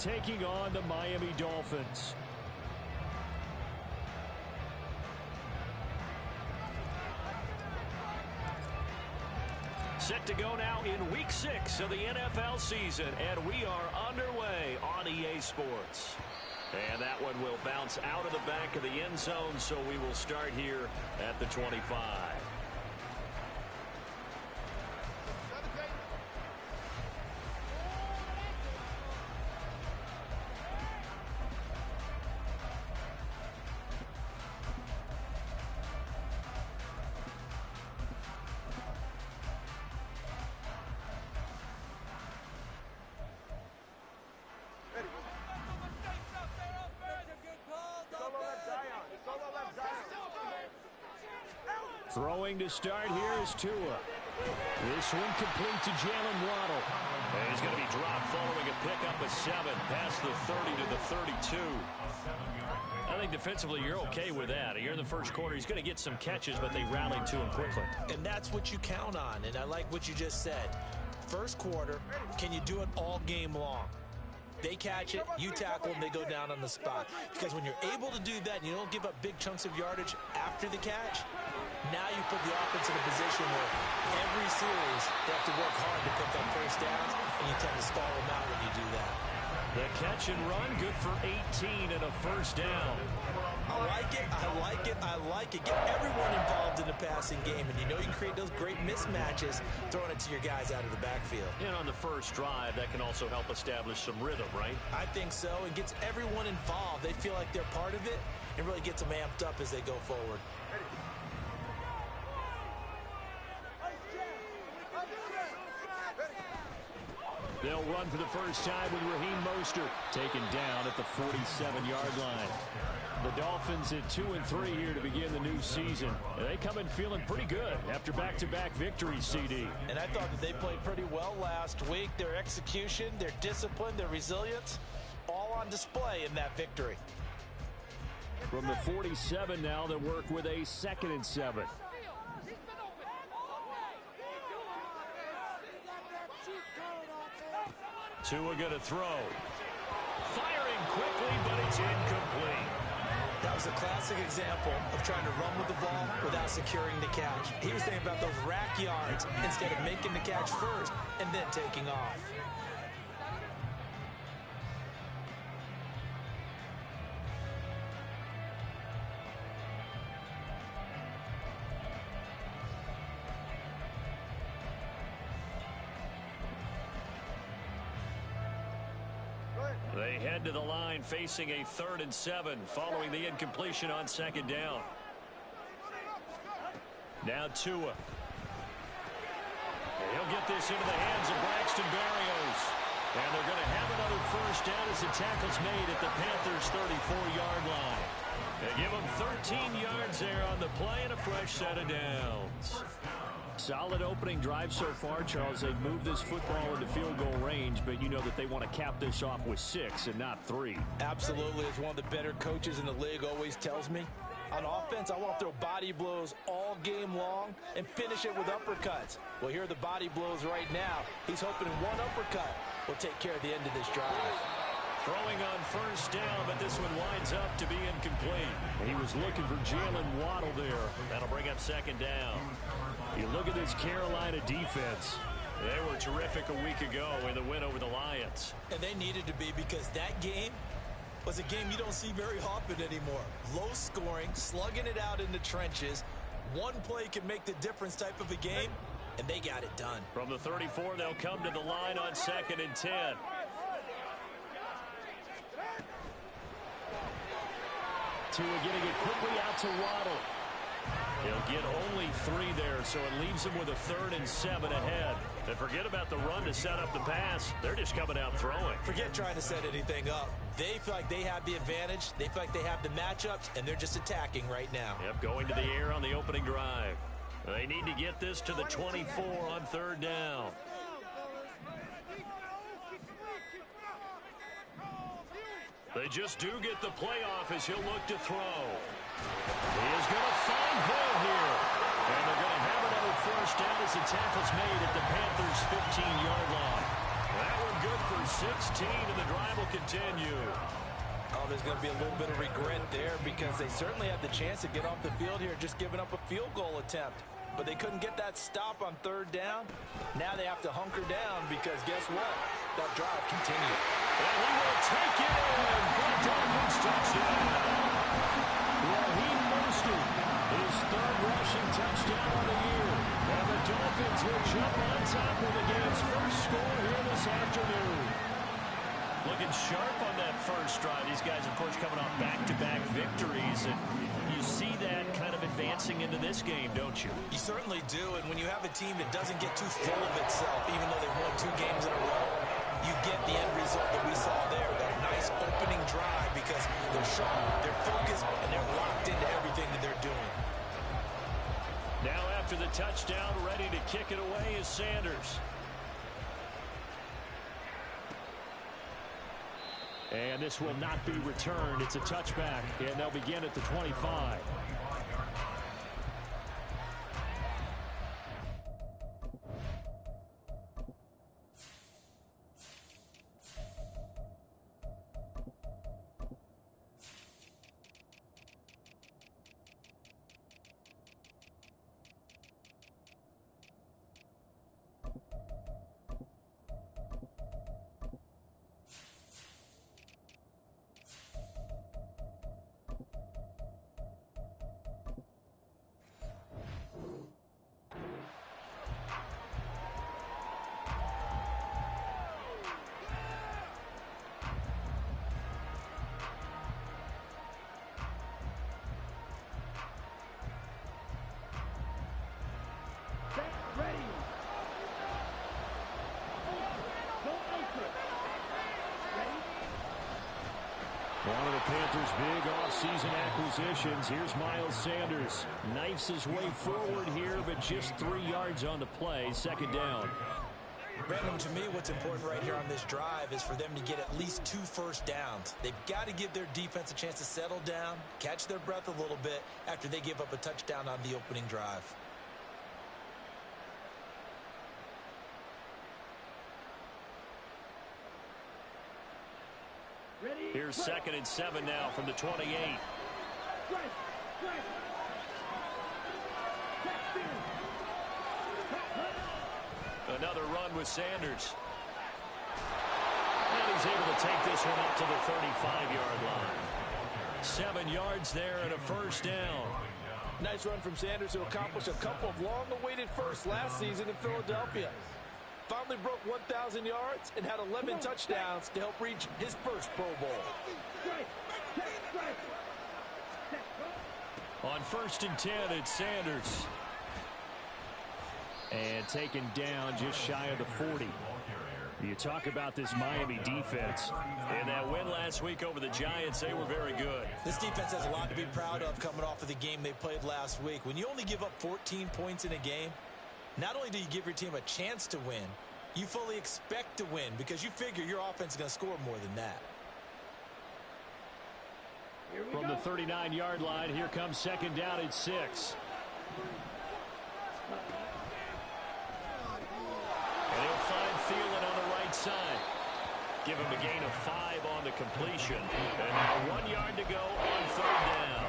taking on the Miami Dolphins. Set to go now in Week 6 of the NFL season, and we are underway on EA Sports. And that one will bounce out of the back of the end zone, so we will start here at the 25. Throwing to start here is Tua. This one complete to Jalen Waddle. And he's going to be dropped following a pickup of 7 past the 30 to the 32. I think defensively you're okay with that. Here in the first quarter, he's going to get some catches, but they rallied to him quickly. And that's what you count on, and I like what you just said. First quarter, can you do it all game long? They catch it, you tackle, and they go down on the spot. Because when you're able to do that and you don't give up big chunks of yardage after the catch, now you put the offense in a position where every series they have to work hard to pick up first downs, and you tend to stall them out when you do that. The catch and run, good for 18 and a first down. I like it, I like it, I like it. Get everyone involved in the passing game, and you know you can create those great mismatches throwing it to your guys out of the backfield. And on the first drive, that can also help establish some rhythm, right? I think so. It gets everyone involved. They feel like they're part of it and really gets them amped up as they go forward. They'll run for the first time with Raheem Mostert taken down at the 47-yard line. The Dolphins at 2-3 here to begin the new season. And they come in feeling pretty good after back-to-back victories, CD. And I thought that they played pretty well last week. Their execution, their discipline, their resilience, all on display in that victory. From the 47 now, they work with a 2nd and 7. Tua going to throw. Firing quickly, but it's incomplete. That was a classic example of trying to run with the ball without securing the catch. He was thinking about those rack yards instead of making the catch first and then taking off. They head to the line facing a 3rd and 7 following the incompletion on 2nd down. Now Tua. He'll get this into the hands of Braxton Berrios. And they're going to have another first down as the tackle's made at the Panthers' 34-yard line. They give them 13 yards there on the play and a fresh set of downs. Solid opening drive so far, Charles. They've moved this football into field goal range, but you know that they want to cap this off with 6 and not 3. Absolutely. As one of the better coaches in the league always tells me, on offense, I want to throw body blows all game long and finish it with uppercuts. Well, here are the body blows right now. He's hoping one uppercut will take care of the end of this drive. Throwing on first down, but this one winds up to be incomplete. He was looking for Jalen Waddle there. That'll bring up 2nd down. You look at this Carolina defense. They were terrific a week ago in the win over the Lions. And they needed to be, because that game was a game you don't see very often anymore. Low scoring, slugging it out in the trenches. One play can make the difference type of a game, and they got it done. From the 34, they'll come to the line on 2nd and 10. Tua getting it quickly out to Waddle. He'll get only 3 there, so it leaves him with a 3rd and 7 ahead. And forget about the run to set up the pass. They're just coming out throwing. Forget trying to set anything up. They feel like they have the advantage. They feel like they have the matchups, and they're just attacking right now. Yep, going to the air on the opening drive. They need to get this to the 24 on 3rd down. They just do get the playoff as he'll look to throw. He is going to find Hill here. And they're going to have another first down as the tackle's made at the Panthers' 15-yard line. That one good for 16, and the drive will continue. Oh, there's going to be a little bit of regret there because they certainly had the chance to get off the field here, just giving up a field goal attempt. But they couldn't get that stop on third down. Now they have to hunker down because guess what? That drive continued. And he will take it in for a Dolphins touchdown. Raheem Mostert, his third rushing touchdown on the year. And the Dolphins will jump on top with the game's first score here this afternoon. Looking sharp on that first drive. These guys, of course, coming off back-to-back victories. And you see that kind of advancing into this game, don't you? You certainly do. And when you have a team that doesn't get too full of itself, even though they won 2 games in a row, you get the end result that we saw there. That nice opening drive because they're sharp, they're focused, and they're locked into everything that they're doing. Now after the touchdown, ready to kick it away is Sanders. And this will not be returned. It's a touchback, and they'll begin at the 25. One of the Panthers' big offseason acquisitions. Here's Miles Sanders. Knifes his way forward here, but just 3 yards on the play. Second down. Random, to me, what's important right here on this drive is for them to get at least 2 first downs. They've got to give their defense a chance to settle down, catch their breath a little bit after they give up a touchdown on the opening drive. Here's 2nd and 7 now from the 28. Another run with Sanders. And he's able to take this one up to the 35-yard line. 7 yards there and a first down. Nice run from Sanders to accomplish a couple of long-awaited firsts last season in Philadelphia. Finally broke 1,000 yards and had 11 touchdowns to help reach his first Pro Bowl. On 1st and 10, it's Sanders. And taken down just shy of the 40. You talk about this Miami defense. And that win last week over the Giants, they were very good. This defense has a lot to be proud of coming off of the game they played last week. When you only give up 14 points in a game, not only do you give your team a chance to win, you fully expect to win because you figure your offense is going to score more than that. From the 39-yard line, here comes 2nd down at 6. And he'll find Thielen on the right side. Give him a gain of 5 on the completion. And now 1 yard to go on 3rd down.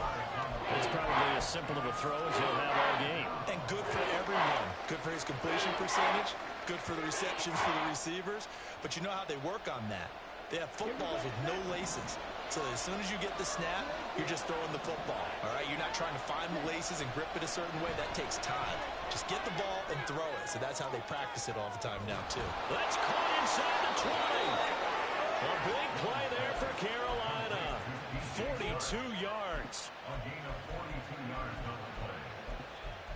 It's probably as simple of a throw as he'll have all game. And good for everyone. Good for his completion percentage. Good for the receptions for the receivers. But you know how they work on that. They have footballs with no laces. So as soon as you get the snap, you're just throwing the football. All right, you're not trying to find the laces and grip it a certain way. That takes time. Just get the ball and throw it. So that's how they practice it all the time now, too. That's caught inside the 20. A big play there for Carolina. 42 yards. A gain of 42 yards on the play.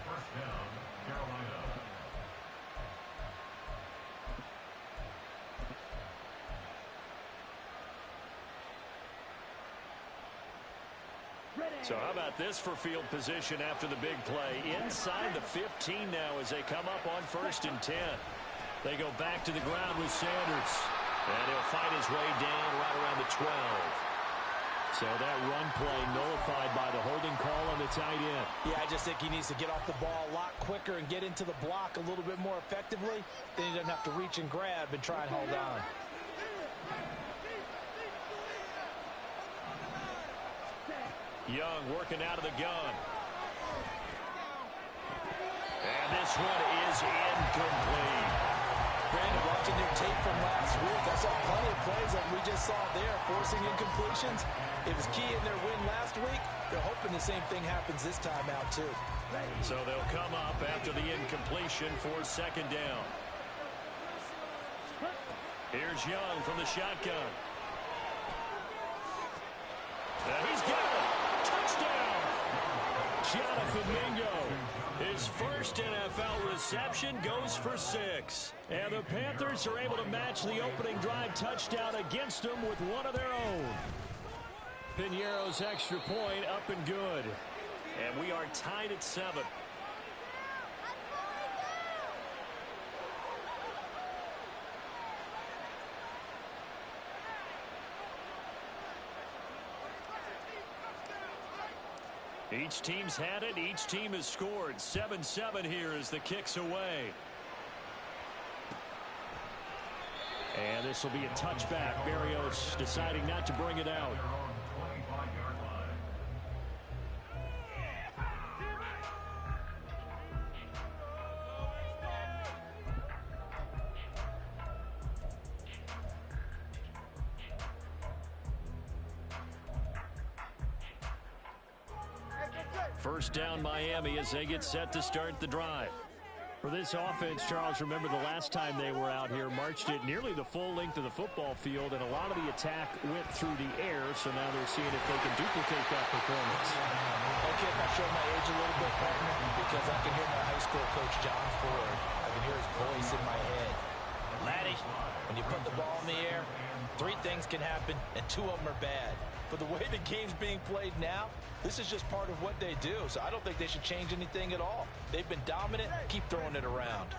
First down, Carolina. So how about this for field position after the big play? Inside the 15 now as they come up on 1st and 10. They go back to the ground with Sanders. And he'll fight his way down right around the 12. So that run play nullified by the holding call on the tight end. Yeah, I just think he needs to get off the ball a lot quicker and get into the block a little bit more effectively. Then he doesn't have to reach and grab and try and hold on. Young working out of the gun. And this one is incomplete. Brandon, watching their tape from last week, I saw plenty of plays like we just saw there, forcing incompletions. It was key in their win last week. They're hoping the same thing happens this time out, too. So they'll come up after the incompletion for second down. Here's Young from the shotgun. And he's got it. Touchdown. Jonathan Mingo. His first NFL reception goes for 6. And the Panthers are able to match the opening drive touchdown against them with one of their own. Piñeiro's extra point up and good. And we are tied at 7. Each team's had it. Each team has scored. 7-7 here as the kick's away. And this will be a touchback. Berrios deciding not to bring it out. First down Miami as they get set to start the drive. For this offense, Charles, remember the last time they were out here, marched it nearly the full length of the football field, and a lot of the attack went through the air, so now they're seeing if they can duplicate that performance. Okay, if I show my age a little bit, partner, because I can hear my high school coach, John Ford. I can hear his voice in my head. Laddie, when you put the ball in the air, 3 things can happen, and 2 of them are bad. For the way the game's being played now, this is just part of what they do, so I don't think they should change anything at all. They've been dominant. Keep throwing it around.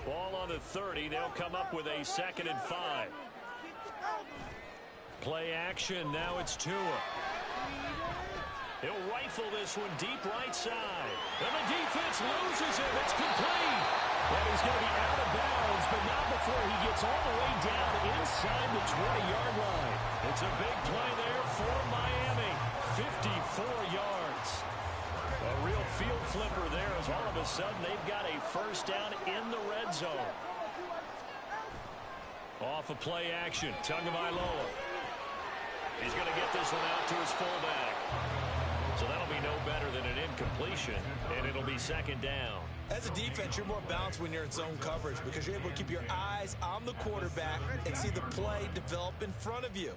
Ball on the 30. They'll come up with a 2nd and 5. Play action. Now it's Tua. He'll rifle this one deep right side. And the defense loses it. It's complete. And he's going to be out of bounds, but not before he gets all the way down inside the 20-yard line. It's a big play there for Miami. 54 yards. A real field flipper there as all of a sudden they've got a first down in the red zone. Off of play action, Tagovailoa. He's going to get this one out to his fullback. So that'll be no better than an incompletion, and it'll be 2nd down. As a defense, you're more balanced when you're in zone coverage because you're able to keep your eyes on the quarterback and see the play develop in front of you.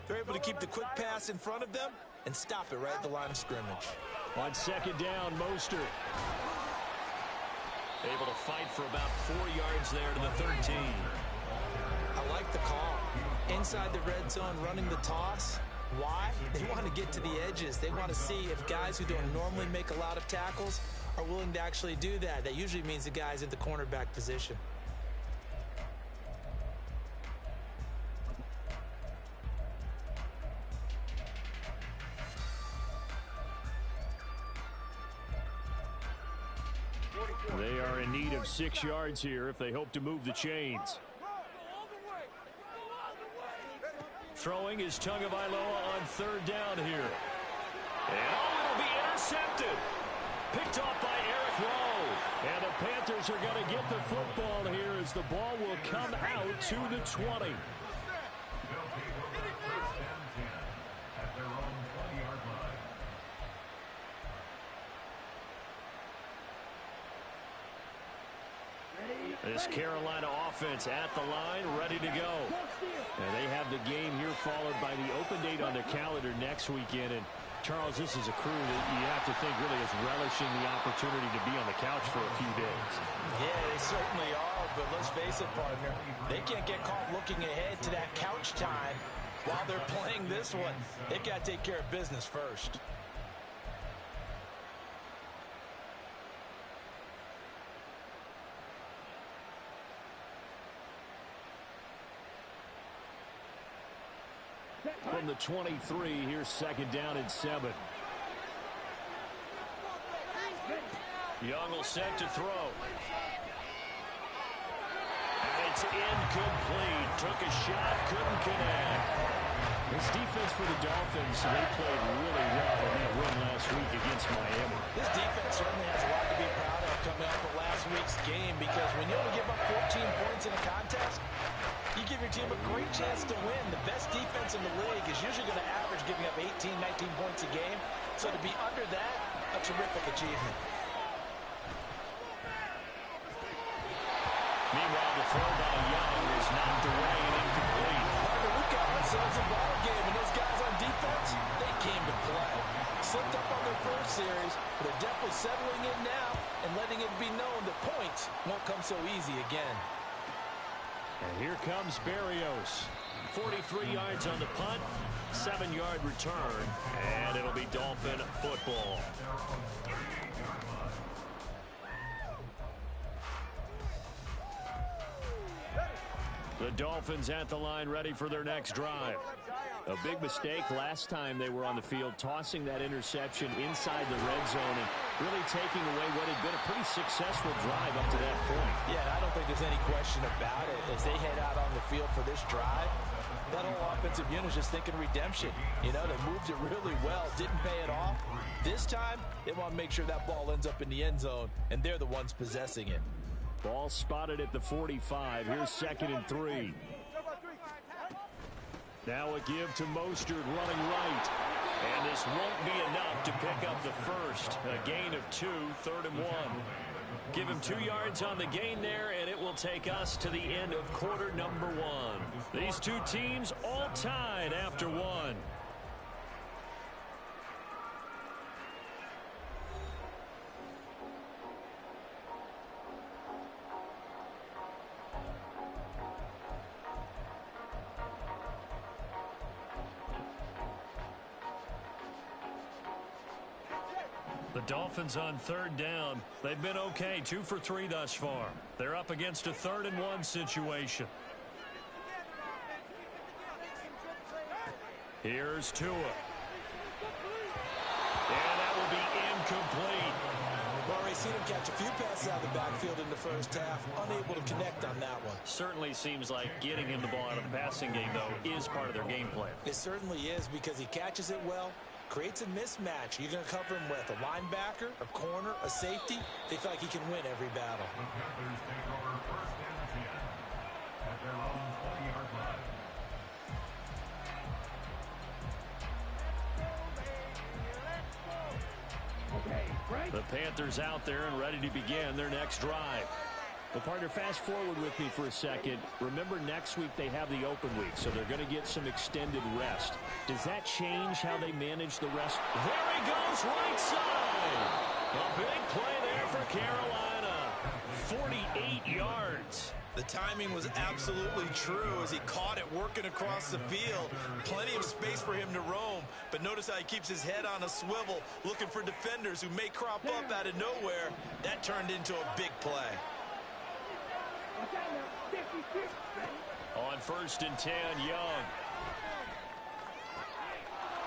They're able to keep the quick pass in front of them and stop it right at the line of scrimmage. On 2nd down, Mostert. Able to fight for about 4 yards there to the 13. I like the call. Inside the red zone, running the toss. Why? They want to get to the edges. They want to see if guys who don't normally make a lot of tackles are willing to actually do that. That usually means the guy's at the cornerback position. They are in need of 6 yards here if they hope to move the chains. Throwing is Tagovailoa on 3rd down here. And it'll be intercepted. Picked off by Eric Rowe. And the Panthers are going to get the football here as the ball will come out to the 20. This Carolina offense at the line, ready to go. And they have the game here followed by the open date on their calendar next weekend. And Charles, this is a crew that you have to think really is relishing the opportunity to be on the couch for a few days. Yeah, they certainly are, but let's face it, partner. They can't get caught looking ahead to that couch time while they're playing this one. They've got to take care of business first. from the 23. Here's second down and 7. Young will set to throw. And it's incomplete. Took a shot, couldn't connect. This defense for the Dolphins, they played really well in that win last week against Miami. This defense certainly has a lot to be proud of coming off of last week's game, because when you only give up 14 points in a contest, you give your team a great chance to win. The best defense in the league is usually going to average giving up 18, 19 points a game. So to be under that, a terrific achievement. Meanwhile, the throw by Young is knocked away and incomplete. We've got ourselves a ball game, and those guys on defense, they came to play. Slipped up on their first series, but they're definitely settling in now and letting it be known that points won't come so easy again. And here comes Berrios. 43 yards on the punt, 7-yard return, and it'll be Dolphin football. The Dolphins at the line, ready for their next drive. A big mistake last time they were on the field, tossing that interception inside the red zone and really taking away what had been a pretty successful drive up to that point. Yeah, I don't think there's any question about it. As they head out on the field for this drive, that whole offensive unit is just thinking redemption. You know, they moved it really well, didn't pay it off. This time, they want to make sure that ball ends up in the end zone, and they're the ones possessing it. Ball spotted at the 45. Here's 2nd and 3. Now a give to Mostert running right. And this won't be enough to pick up the first. A gain of 2, 3rd and 1. Give him 2 yards on the gain there, and it will take us to the end of quarter number 1. These two teams all tied after 1. The Dolphins on 3rd down. They've been okay, 2 for 3 thus far. They're up against a 3rd and 1 situation. Here's Tua. And that will be incomplete. Well, we've seen him catch a few passes out of the backfield in the first half, unable to connect on that one. Certainly seems like getting him the ball out of the passing game, though, is part of their game plan. It certainly is, because he catches it well, creates a mismatch. You're going to cover him with a linebacker, a corner, a safety. They feel like he can win every battle. The Panthers take over 1st and 10 at their own 20-yard line. The Panthers out there and ready to begin their next drive. Well, partner, fast forward with me for a second. Remember, next week they have the open week, so they're going to get some extended rest. Does that change how they manage the rest? There he goes, right side. A big play there for Carolina. 48 yards. The timing was absolutely true as he caught it working across the field. Plenty of space for him to roam, but notice how he keeps his head on a swivel, looking for defenders who may crop up out of nowhere. That turned into a big play. On 1st and 10, Young.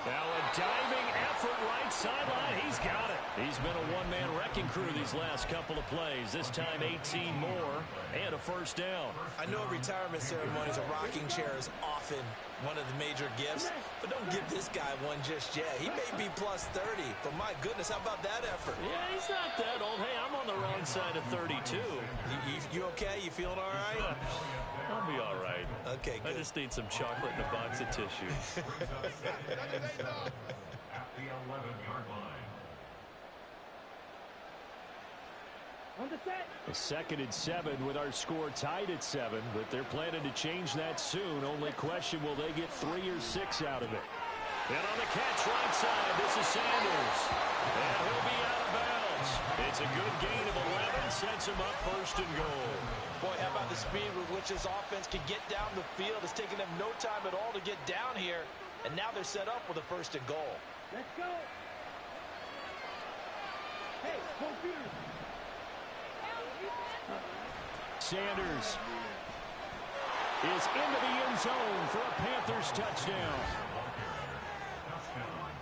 Now a diving effort right sideline. He's got it. He's been a one-man wrecking crew these last couple of plays. This time 18 more and a 1st down. I know retirement ceremonies, a rocking chair is often one of the major gifts, but don't give this guy one just yet. He may be plus 30, but my goodness, how about that effort? Yeah, he's not that old. Hey, I'm on the wrong side of 32. You okay? You feeling all right? I'll be all right. Okay, good. I just need some chocolate and a box of tissues. At the 11-yard line. A 2nd and 7 with our score tied at 7, but they're planning to change that soon. Only question, will they get 3 or 6 out of it? And on the catch right side, this is Sanders. And he'll be out of bounds. It's a good gain of 11, sets him up 1st and goal. Boy, how about the speed with which this offense can get down the field? It's taken them no time at all to get down here, and now they're set up with a 1st and goal. Let's go. Hey, computer. Sanders is into the end zone for a Panthers touchdown.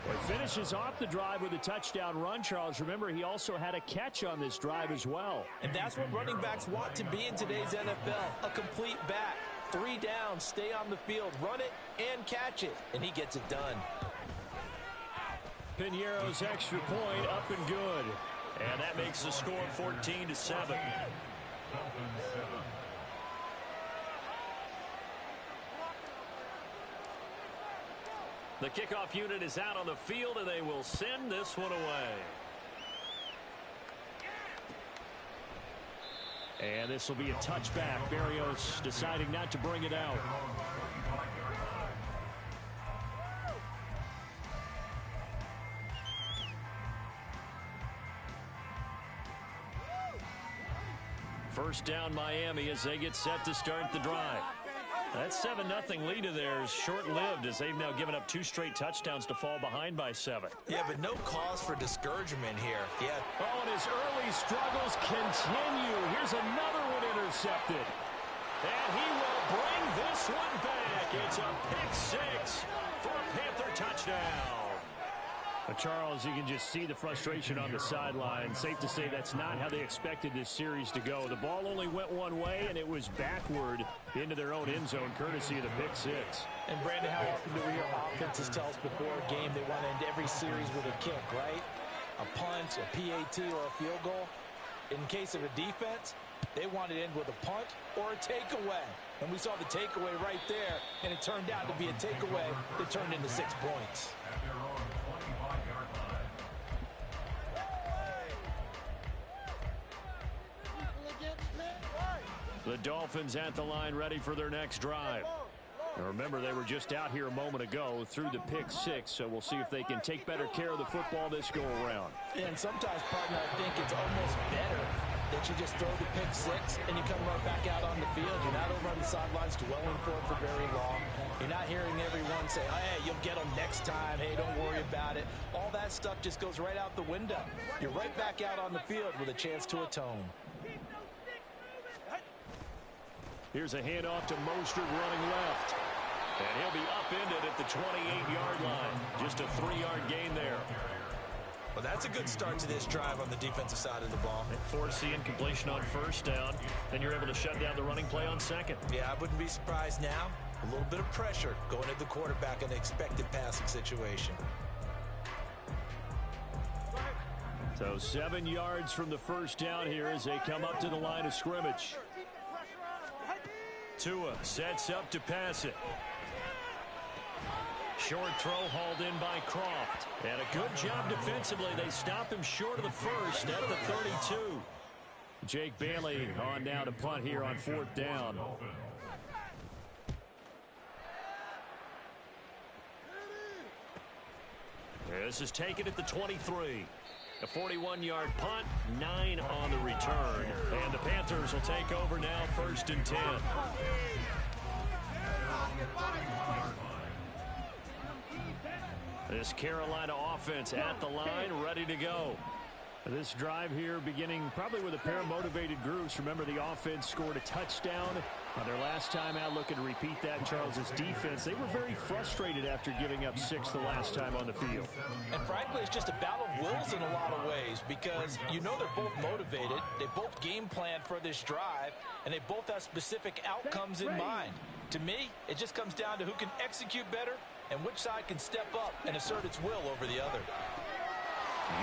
He finishes off the drive with a touchdown run, Charles. Remember, he also had a catch on this drive as well. And that's what running backs want to be in today's NFL, a complete back. 3 downs, stay on the field, run it, and catch it. And he gets it done. Piñeiro's extra point up and good. And that makes the score 14-7. The kickoff unit is out on the field, and they will send this one away. And this will be a touchback. Berrios deciding not to bring it out. First down, Miami, as they get set to start the drive. That 7-0 lead of theirs short-lived as they've now given up 2 straight touchdowns to fall behind by 7. Yeah, but no cause for discouragement here. Yeah. Oh, and his early struggles continue. Here's another one intercepted. And he will bring this one back. It's a pick 6 for a Panther touchdown. Charles, you can just see the frustration on the sideline. Safe to say that's not how they expected this series to go. The ball only went one way, and it was backward into their own end zone, courtesy of the pick 6. And, Brandon, how often do we hear offenses tell us before a game they want to end every series with a kick, right? A punt, a PAT, or a field goal. In case of a defense, they want to end with a punt or a takeaway. And we saw the takeaway right there, and it turned out to be a takeaway that turned into 6 points. The Dolphins at the line, ready for their next drive. Now remember, they were just out here a moment ago through the pick 6, so we'll see if they can take better care of the football this go-around. And sometimes, partner, I think it's almost better that you just throw the pick 6 and you come right back out on the field. You're not over on the sidelines dwelling for it for very long. You're not hearing everyone say, oh, hey, you'll get them next time. Hey, don't worry about it. All that stuff just goes right out the window. You're right back out on the field with a chance to atone. Here's a handoff to Mostert running left. And he'll be upended at the 28-yard line. Just a 3-yard gain there. Well, that's a good start to this drive on the defensive side of the ball. And force the incompletion on first down. Then you're able to shut down the running play on second. Yeah, I wouldn't be surprised now. A little bit of pressure going at the quarterback in an expected passing situation. So 7 yards from the first down here as they come up to the line of scrimmage. Tua sets up to pass it. Short throw hauled in by Croft. And a good job defensively. They stop him short of the first at the 32. Jake Bailey on now to punt here on 4th down. This is taken at the 23. A 41-yard punt, 9 on the return. And the Panthers will take over now, 1st and 10. This Carolina offense at the line, ready to go. This drive here beginning probably with a pair of motivated groups. Remember, the offense scored a touchdown on their last time out. Looking to repeat that in Charles's defense. They were very frustrated after giving up 6 the last time on the field. And frankly, it's just a battle of wills in a lot of ways because you know they're both motivated. They both game plan for this drive, and they both have specific outcomes in mind. To me, it just comes down to who can execute better and which side can step up and assert its will over the other.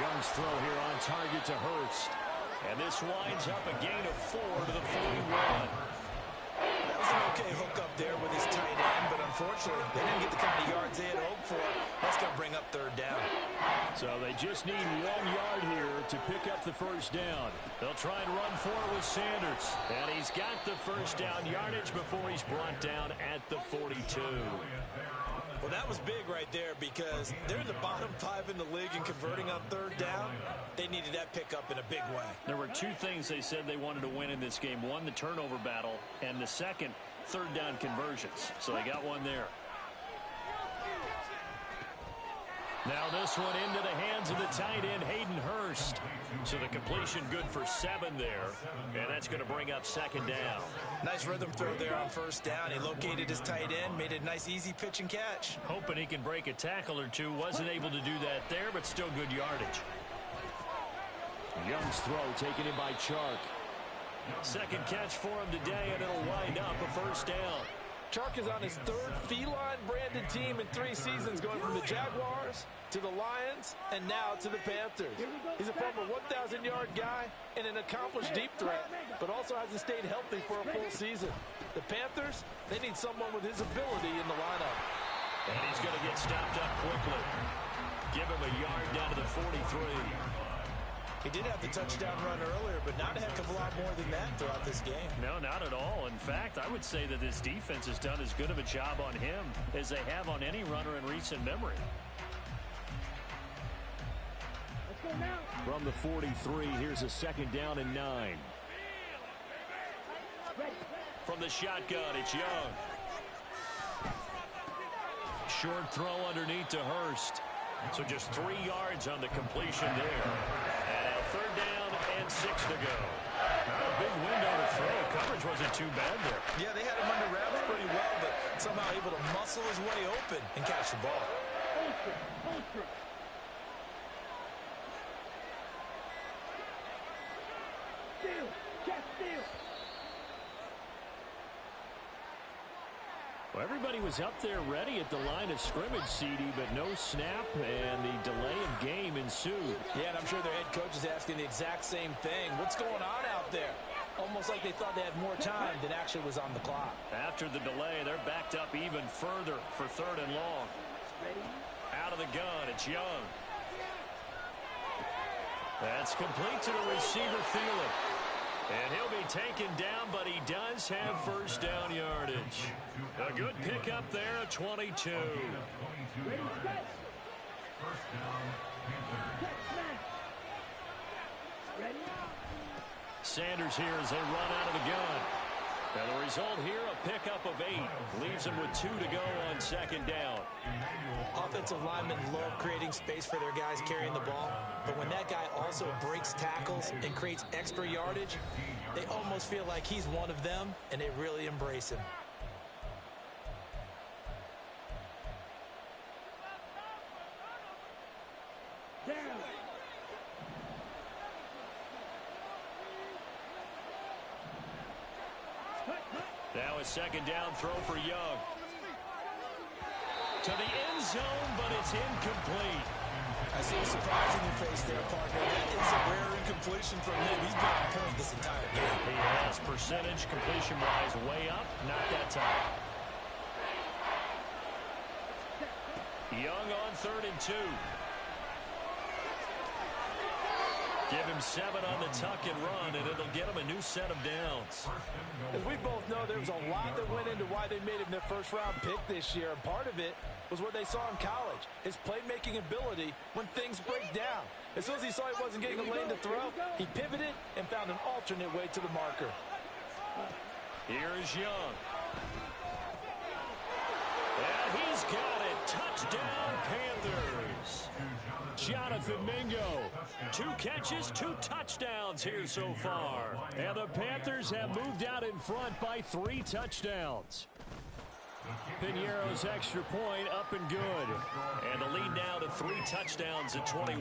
Young's throw here on target to Hurst. And this winds up a gain of 4 to the 41. That was an okay hook up there with his tight end, but unfortunately, they didn't get the kind of yards they had hoped for. That's going to bring up 3rd down. So they just need 1 yard here to pick up the first down. They'll try and run for it with Sanders. And he's got the first down yardage before he's brought down at the 42. Well, that was big right there because they're in the bottom 5 in the league in converting on 3rd down. They needed that pickup in a big way. There were 2 things they said they wanted to win in this game. One, the turnover battle, and the second, 3rd down conversions. So they got one there. Now this one into the hands of the tight end, Hayden Hurst. So the completion good for 7 there. And that's going to bring up second down. Nice rhythm throw there on first down. He located his tight end, made a nice easy pitch and catch. Hoping he can break a tackle or two. Wasn't able to do that there, but still good yardage. Young's throw taken in by Chark. Second catch for him today, and it'll wind up a first down. Chark is on his 3rd feline-branded team in 3 seasons, going from the Jaguars to the Lions and now to the Panthers. He's a former 1,000-yard guy and an accomplished deep threat, but also hasn't stayed healthy for a full season. The Panthers, they need someone with his ability in the lineup. And he's going to get stopped up quickly. Give him a yard down to the 43. He did have the touchdown run earlier, but not a heck of a lot more than that throughout this game. No, not at all. In fact, I would say that this defense has done as good of a job on him as they have on any runner in recent memory. From the 43, here's a second down and 9. From the shotgun, it's Young. Short throw underneath to Hurst. So just 3 yards on the completion there. And 3rd down and 6 to go. Not a big window to throw. Coverage wasn't too bad there. Yeah, they had him under wraps pretty well, but somehow able to muscle his way open and catch the ball. Steal! Check steal! Well, everybody was up there ready at the line of scrimmage, CD, but no snap, and the delay of game ensued. Yeah, and I'm sure their head coach is asking the exact same thing. What's going on out there? Almost like they thought they had more time than actually was on the clock. After the delay, they're backed up even further for 3rd and long. Out of the gun, it's Young. That's complete to the receiver, Thielen. And he'll be taken down, but he does have first down yardage. A good pickup there at 22. First down, Ready? Sanders here as they run out of the gun. And the result here, a pickup of 8. Leaves them with 2 to go on second down. Offensive linemen love creating space for their guys carrying the ball, but when that guy also breaks tackles and creates extra yardage, they almost feel like he's one of them, and they really embrace him. Down! Now a second down throw for Young. To the end zone, but it's incomplete. I see a surprise in your face there, partner. That is a rare incompletion from him. He's been on point this entire game. He has percentage completion-wise way up, not that time. Young on 3rd and 2. Give him 7 on the tuck and run, and it'll get him a new set of downs. As we both know, there was a lot that went into why they made him their first-round pick this year, and part of it was what they saw in college, his playmaking ability when things break down. As soon as he saw he wasn't getting a lane to throw, he pivoted and found an alternate way to the marker. Here is Young. And he's got it. Touchdown, Panthers. Jonathan Mingo. 2 catches, 2 touchdowns here so far. And the Panthers have moved out in front by 3 touchdowns. Piñeiro's extra point up and good. And the lead now to 3 touchdowns at 21.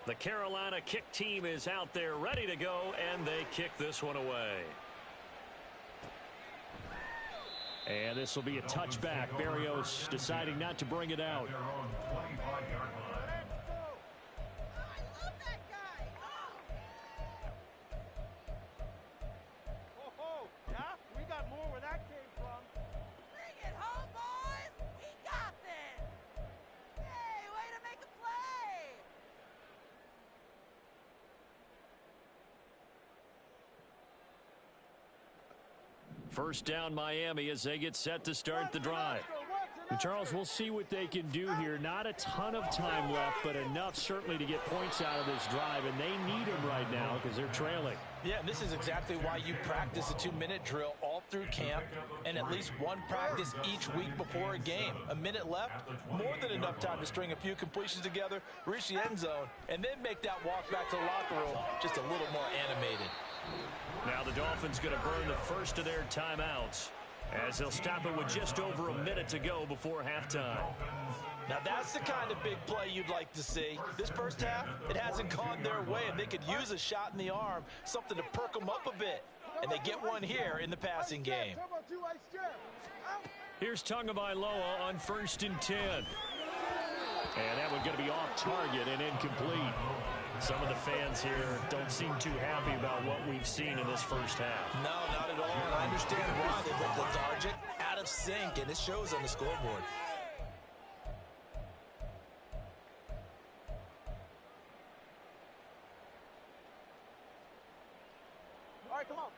The Carolina kick team is out there ready to go, and they kick this one away. And this will be a touchback. Berrios deciding not to bring it out. First down Miami as they get set to start the drive. And Charles, we'll see what they can do here. Not a ton of time left, but enough certainly to get points out of this drive, and they need them right now because they're trailing. Yeah, and this is exactly why you practice a 2-minute drill all through camp and at least one practice each week before a game. A minute left, more than enough time to string a few completions together, reach the end zone, and then make that walk back to the locker room just a little more animated. Now the Dolphins going to burn the first of their timeouts as they'll stop it with just over a minute to go before halftime. Now that's the kind of big play you'd like to see. This first half, it hasn't gone their way, and they could use a shot in the arm, something to perk them up a bit. And they get one here in the passing game. Here's Tagovailoa on 1st and 10. And that one's going to be off target and incomplete. Some of the fans here don't seem too happy about what we've seen in this first half. No, not at all. And I understand why. They look lethargic, out of sync, and it shows on the scoreboard. All right, come on.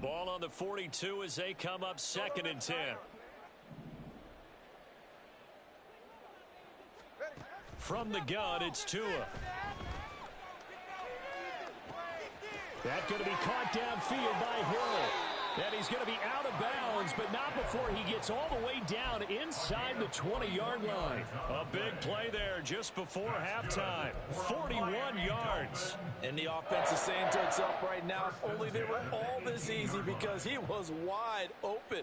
Ball on the 42 as they come up 2nd and 10. From the gun, it's Tua. That's going to be caught downfield by Hill. And he's going to be out of bounds, but not before he gets all the way down inside the 20-yard line. A big play there just before halftime. 41 yards. And the offense is saying to itself right now, if only they were all this easy, because he was wide open.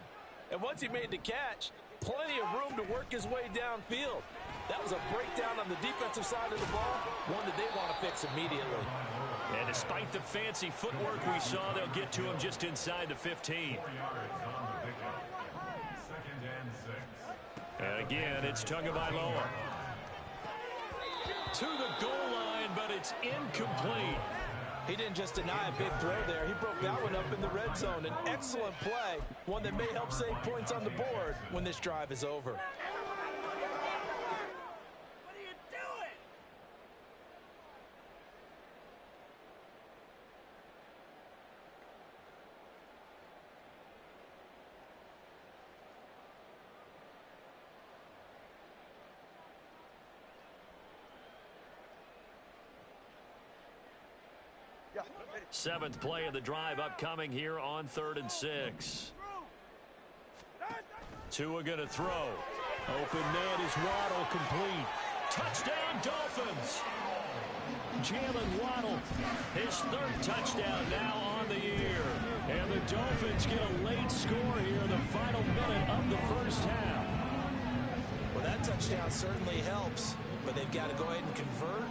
And once he made the catch, plenty of room to work his way downfield. That was a breakdown on the defensive side of the ball, one that they want to fix immediately. And despite the fancy footwork we saw, they'll get to him just inside the 15. 4 yards on the pickup. 2nd and 6. And again, it's Tagovailoa. To the goal line, but it's incomplete. He didn't just deny a big throw there. He broke that one up in the red zone. An excellent play, one that may help save points on the board when this drive is over. What are you doing? Yeah, ready. 7th play of the drive upcoming here on 3rd and 6. Tua going to throw. Open net is Waddle, complete. Touchdown Dolphins. Jalen Waddle, his 3rd touchdown now on the year. And the Dolphins get a late score here in the final minute of the first half. Well, that touchdown certainly helps, but they've got to go ahead and convert,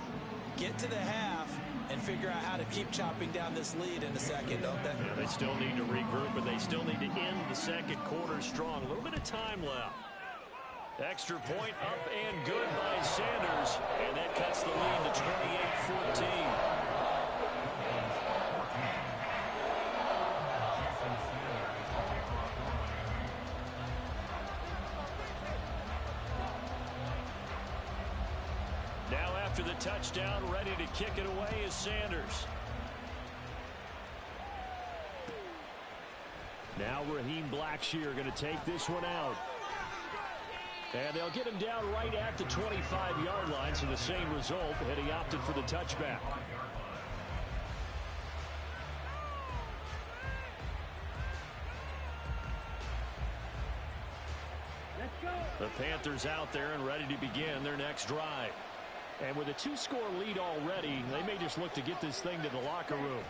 get to the half, and figure out how to keep chopping down this lead in the second, don't they? Yeah, they still need to regroup, but they still need to end the second quarter strong. A little bit of time left. Extra point up and good by Sanders, and that cuts the lead to 28-14. Now after the touchdown, ready to kick it away is Sanders. Now Raheem Blackshear going to take this one out. And they'll get him down right at the 25-yard line, so the same result, and he opted for the touchback. Let's go. The Panthers out there and ready to begin their next drive. And with a 2-score lead already, they may just look to get this thing to the locker room.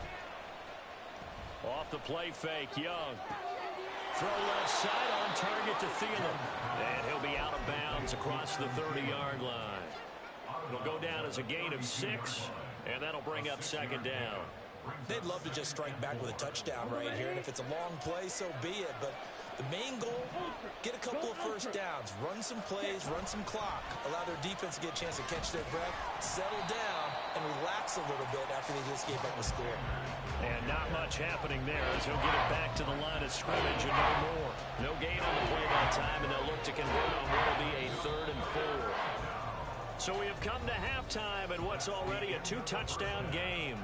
Off the play fake, Young. Throw left side on target to Thielen. And he'll be out of bounds across the 30-yard line. It'll go down as a gain of 6, and that'll bring up 2nd down. They'd love to just strike back with a touchdown right here, and if it's a long play, so be it. But the main goal, get a couple of first downs, run some plays, run some clock, allow their defense to get a chance to catch their breath, settle down, and relax a little bit after they just gave up a score. And not much happening there as he'll get it back to the line of scrimmage and no more. No gain on the play that time, and they'll look to convert on what will be a 3rd and 4. So we have come to halftime in what's already a 2-touchdown game.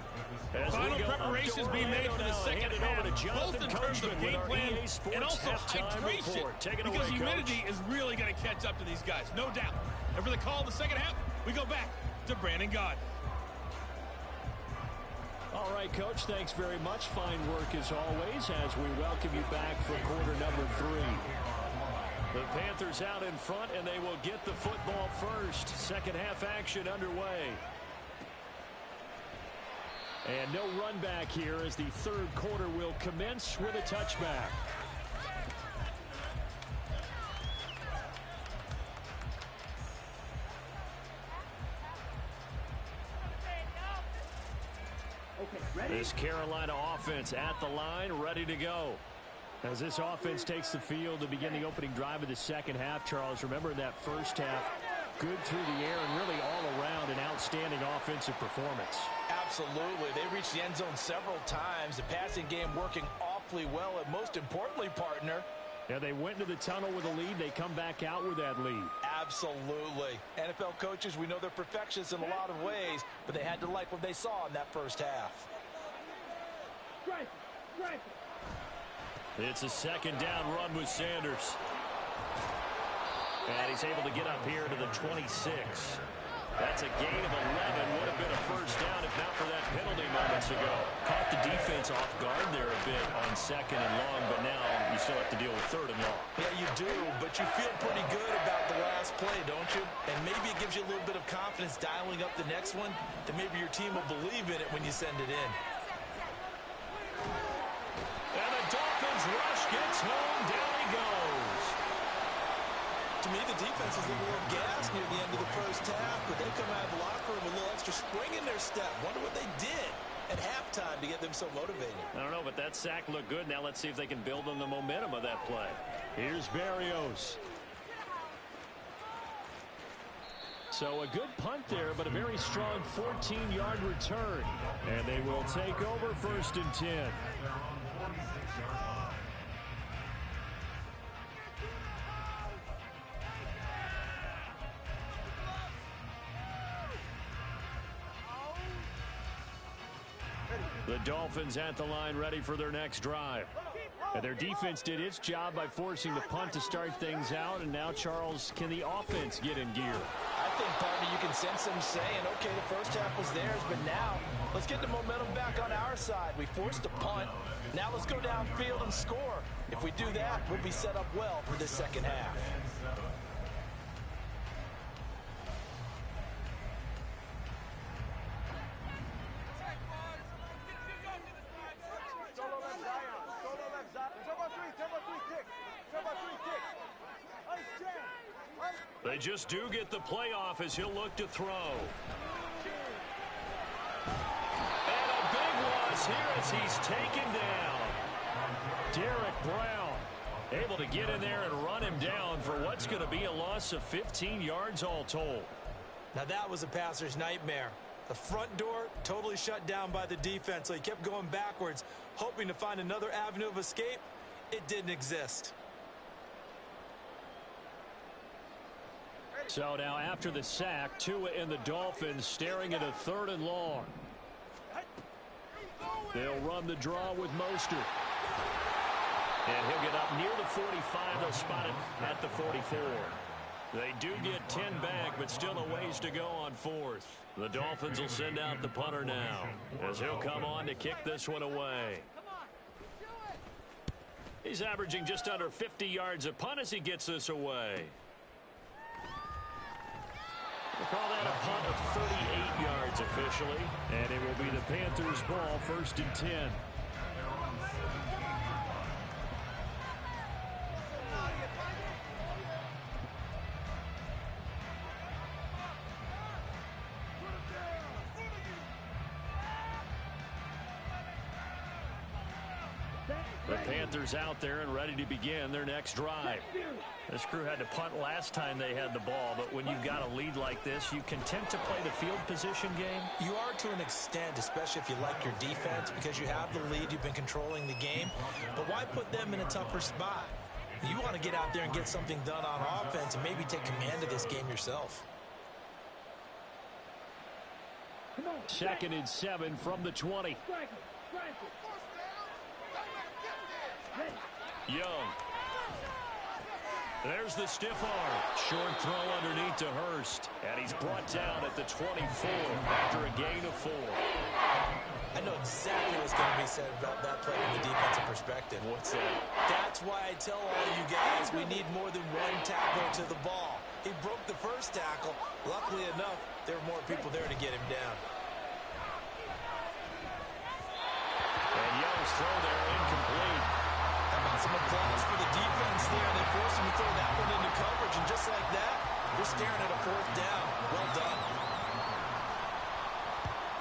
As Final preparations being made for the second half, both in terms of game plan and also hydration, because humidity is really going to catch up to these guys, no doubt. And for the call of the second half, we go back to Brandon Gaudin. All right, Coach, thanks very much. Fine work as always as we welcome you back for quarter number 3. The Panthers out in front, and they will get the football first. Second half action underway. And no run back here as the third quarter will commence with a touchback. This Carolina offense at the line, ready to go. As this offense takes the field to begin the opening drive of the second half, Charles, remember that first half, good through the air and really all around an outstanding offensive performance. Absolutely. They reached the end zone several times. The passing game working awfully well, and most importantly, partner, yeah, they went into the tunnel with a lead. They come back out with that lead. Absolutely. NFL coaches, we know they're perfectionists in a lot of ways, but they had to like what they saw in that first half. It's a second down run with Sanders. And he's able to get up here to the 26. That's a gain of 11. Would have been a first down if not for that penalty moments ago. Caught the defense off guard there a bit on second and long, but now you still have to deal with third and long. Yeah, you do, but you feel pretty good about the last play, don't you? And maybe it gives you a little bit of confidence dialing up the next one, that maybe your team will believe in it when you send it in. And the Dolphins rush gets home. Down he goes. To me, the defense is a little gassed near the end of the first half, but they come out of the locker room with a little extra spring in their step. Wonder what they did at halftime to get them so motivated. I don't know, but that sack looked good. Now let's see if they can build on the momentum of that play. Here's Berrios. So a good punt there, but a very strong 14-yard return. And they will take over 1st and 10. The Dolphins at the line ready for their next drive. And their defense did its job by forcing the punt to start things out. And now, Charles, can the offense get in gear? I think, partner, you can sense them saying, okay, the first half was theirs, but now let's get the momentum back on our side. We forced a punt. Now let's go downfield and score. If we do that, we'll be set up well for the second half. They just do get the playoff as he'll look to throw. And a big loss here as he's taken down. Derek Brown able to get in there and run him down for what's going to be a loss of 15 yards all told. Now that was a passer's nightmare. The front door totally shut down by the defense, so he kept going backwards, hoping to find another avenue of escape. It didn't exist. So now after the sack, Tua and the Dolphins staring at a 3rd and long. They'll run the draw with Mostert. And he'll get up near the 45. They'll spot it at the 44. They do get 10 back, but still a ways to go on 4th. The Dolphins will send out the punter now as he'll come on to kick this one away. He's averaging just under 50 yards a punt as he gets this away. We'll call that a punt of 38 yards officially. And it will be the Panthers' ball, 1st and 10. The Panthers out there and ready to begin their next drive. This crew had to punt last time they had the ball, but when you've got a lead like this, you content to play the field position game? You are to an extent, especially if you like your defense, because you have the lead, you've been controlling the game. But why put them in a tougher spot? You want to get out there and get something done on offense and maybe take command of this game yourself. 2nd and 7 from the 20. Young. There's the stiff arm. Short throw underneath to Hurst. And he's brought down at the 24 after a gain of 4. I know exactly what's going to be said about that play from the defensive perspective. What's that? That's why I tell all you guys we need more than one tackle to the ball. He broke the first tackle. Luckily enough, there were more people there to get him down. And Young's throw there incomplete. How about some applause for the defense there? They forced him to throw that one into coverage, and just like that, we're staring at a fourth down. Well done.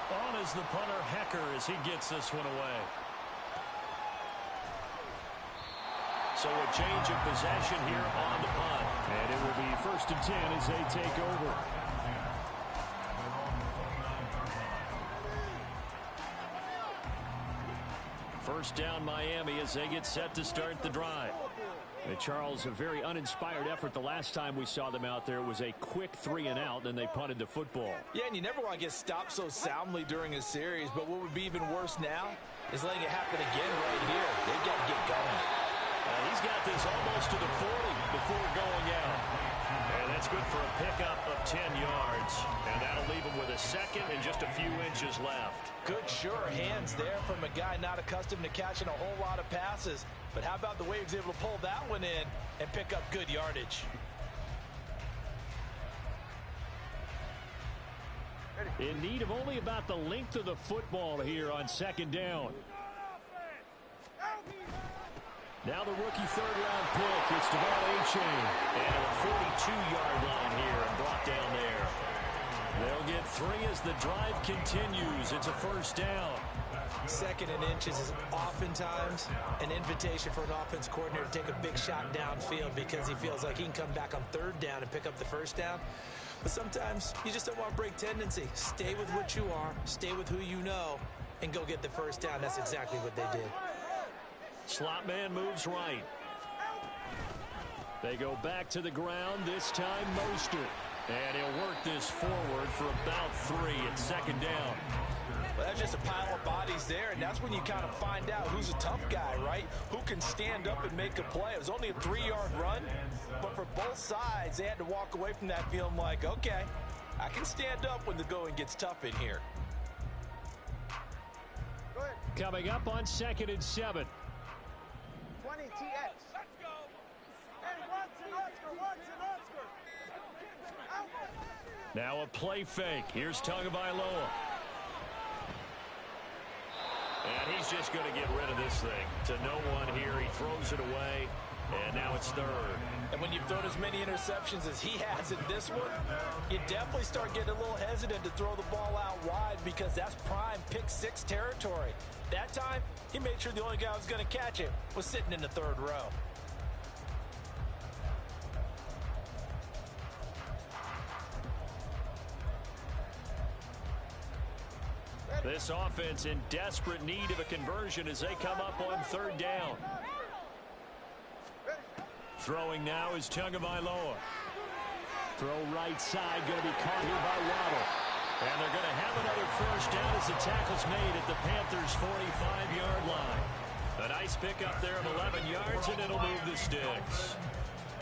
On is the punter, Hecker, as he gets this one away. So a change of possession here on the punt. And it will be 1st and 10 as they take over. First down Miami as they get set to start the drive. And Charles, a very uninspired effort the last time we saw them out there. It was a quick 3 and out, and they punted the football. Yeah, and you never want to get stopped so soundly during a series, but what would be even worse now is letting it happen again right here. They've got to get going. He's got this almost to the 40 before going out. And that's good for a pickup of 10 yards. And that'll leave him with a second and just a few inches left. Good, sure hands there from a guy not accustomed to catching a whole lot of passes. But how about the way he was able to pull that one in and pick up good yardage? In need of only about the length of the football here on 2nd down. Now the rookie 3rd-round pick. It's Deval Achane. And a 42-yard line here and brought down there. They'll get 3 as the drive continues. It's a 1st down. 2nd and inches is oftentimes an invitation for an offense coordinator to take a big shot downfield because he feels like he can come back on 3rd down and pick up the 1st down. But sometimes you just don't want to break tendency. Stay with what you are, stay with who you know, and go get the 1st down. That's exactly what they did. Slot man moves right. They go back to the ground, this time Mostert. And he'll work this forward for about 3 at 2nd down. Well, that's just a pile of bodies there, and that's when you kind of find out who's a tough guy, right? Who can stand up and make a play. It was only a 3-yard run, but for both sides, they had to walk away from that feeling like, okay, I can stand up when the going gets tough in here. Coming up on 2nd and 7. 20 TX. Let's go. Hey, Watson, Oscar. Now a play fake. Here's Tagovailoa. And he's just going to get rid of this thing. To no one here. He throws it away. And now it's 3rd. And when you've thrown as many interceptions as he has in this one, you definitely start getting a little hesitant to throw the ball out wide because that's prime pick-6 territory. That time, he made sure the only guy who was going to catch it was sitting in the 3rd row. This offense in desperate need of a conversion as they come up on 3rd down. Throwing now is Tagovailoa. Throw right side, going to be caught here by Waddle. And they're going to have another 1st down as the tackle's made at the Panthers' 45-yard line. A nice pickup there of 11 yards, and it'll move the sticks.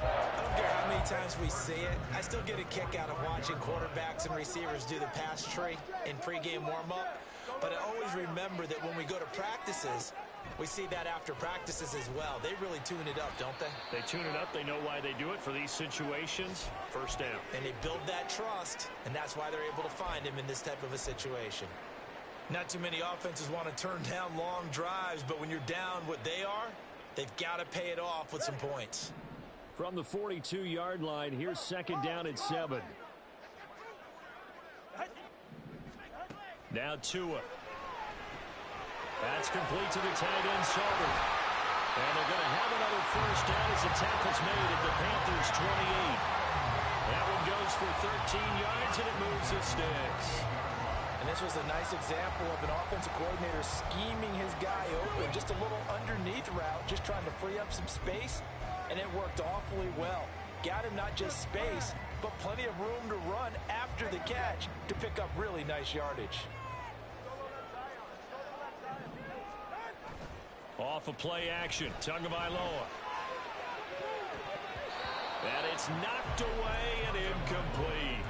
I don't care how many times we see it. I still get a kick out of watching quarterbacks and receivers do the pass tree in pregame warm-up. But I always remember that when we go to practices, we see that after practices as well. They really tune it up, don't they? They tune it up. They know why they do it for these situations. 1st down. And they build that trust, and that's why they're able to find him in this type of a situation. Not too many offenses want to turn down long drives, but when you're down what they are, they've got to pay it off with some points. From the 42-yard line, here's 2nd down and 7. Now Tua. That's complete to the tight end, Sauber. And they're going to have another 1st down as the tackle's made at the Panthers' 28. That one goes for 13 yards, and it moves the sticks. And this was a nice example of an offensive coordinator scheming his guy open. Just a little underneath route, just trying to free up some space, and it worked awfully well. Got him not just space, but plenty of room to run after the catch to pick up really nice yardage. Off of play action, Tagovailoa. And it's knocked away and incomplete.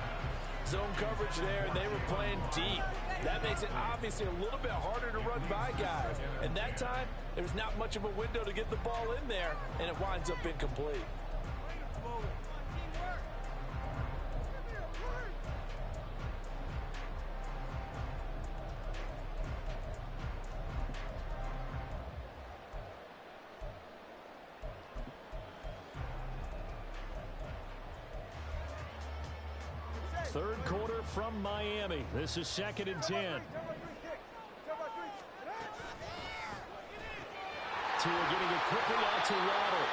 Zone coverage there, and they were playing deep. That makes it obviously a little bit harder to run by guys. And that time, there's not much of a window to get the ball in there, and it winds up incomplete. Third quarter from Miami. This is 2nd and 10. Tua getting it quickly out to Waddle.